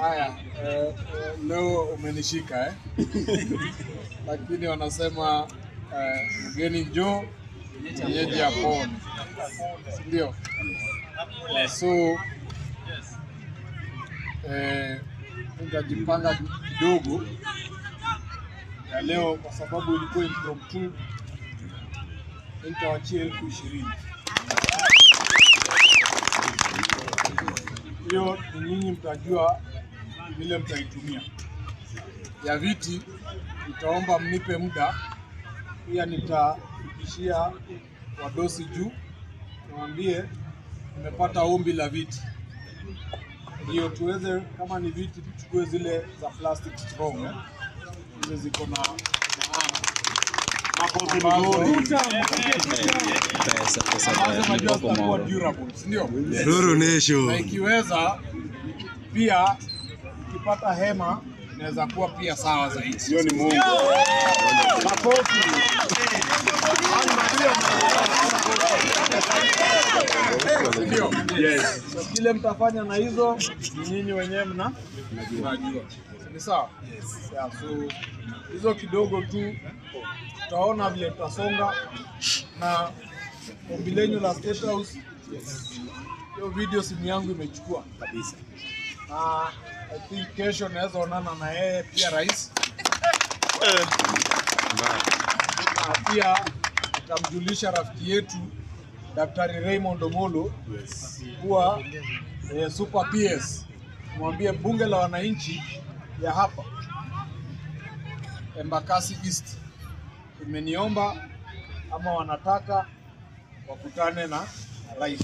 Haya, leo umenishika lakini wanasema mgeni njoo mwenyeji apone, ndio? So nitajipanga kidogo ya leo kwa sababu ilikuwa impromptu. Nitawachia 20,000. Hiyo ni nyinyi mtajua vile mtaitumia. Ya viti nitaomba mnipe muda, pia nitafikishia wadosi juu, niwaambie nimepata ombi la viti, ndio tuweze, kama ni viti tuchukue zile za plastic strong, hizo ziko na na ikiweza pia ukipata hema inaweza kuwa pia sawa zaidi. Sio ni Mungu. Makofi. Ndio. Yes. So kile mtafanya na hizo nyinyi wenyewe mnajua. Ni sawa? Yes. Yeah, so hizo kidogo tu tutaona vile tutasonga na ombi lenyu la State House. Yes. Hiyo video simu yangu imechukua kabisa. I think kesho naweza onana na yeye pia rais. Na pia tutamjulisha rafiki yetu Daktari Raymond Omolo kuwa Super PS. Mwambie bunge la wananchi ya hapa Embakasi East imeniomba ama wanataka wakutane na rais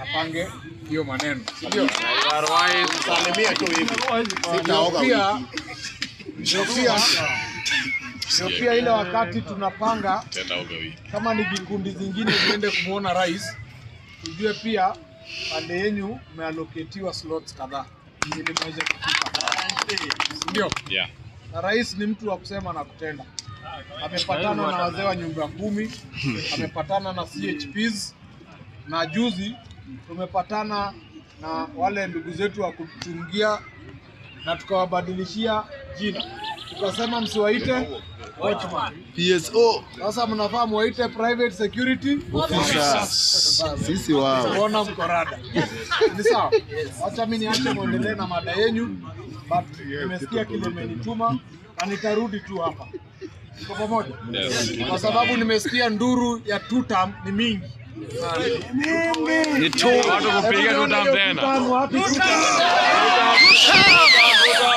apange hiyo maneno. Ndio. Salimia tu hivi. Ndio pia ile wakati tunapanga kama ni vikundi zingine viende kumuona rais, tujue pia pande yenu umealloketiwa slots kadhaa ili mweze kufika. Ndio. Yeah. Na rais ni mtu wa kusema na kutenda. Amepatana na wazee wa nyumba 10, amepatana na CHPs, na juzi tumepatana na wale ndugu zetu wa kutungia na tukawabadilishia jina. Tukasema msiwaite watchman, PSO. Sasa mnafaa muwaite private security officers. Sisi wao. Ona mkorada. Ni sawa? Acha mimi niache muendelee na mada yenu, but nimesikia kile mmenituma na nitarudi tu hapa. Tuko pamoja? Kwa sababu nimesikia nduru ya 2 term ni mingi. Ni tu watu kupiga 2 term tena.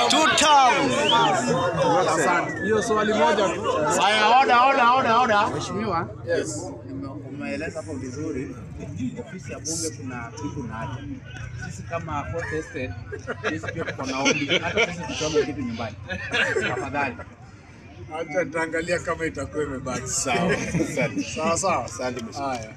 2 term. Hiyo swali moja tu. Haya, oda. Mheshimiwa, Yes. umeeleza hapo vizuri. Ofisi ya bunge kuna kitu na haja. Sisi kama Fourth Estate, sisi pia tuko na ombi, hata sisi tuchome kitu nyumbani. Tafadhali. Acha nitaangalia kama itakuwa imebaki. Sawa. Sawa. Asante mheshimiwa. Haya.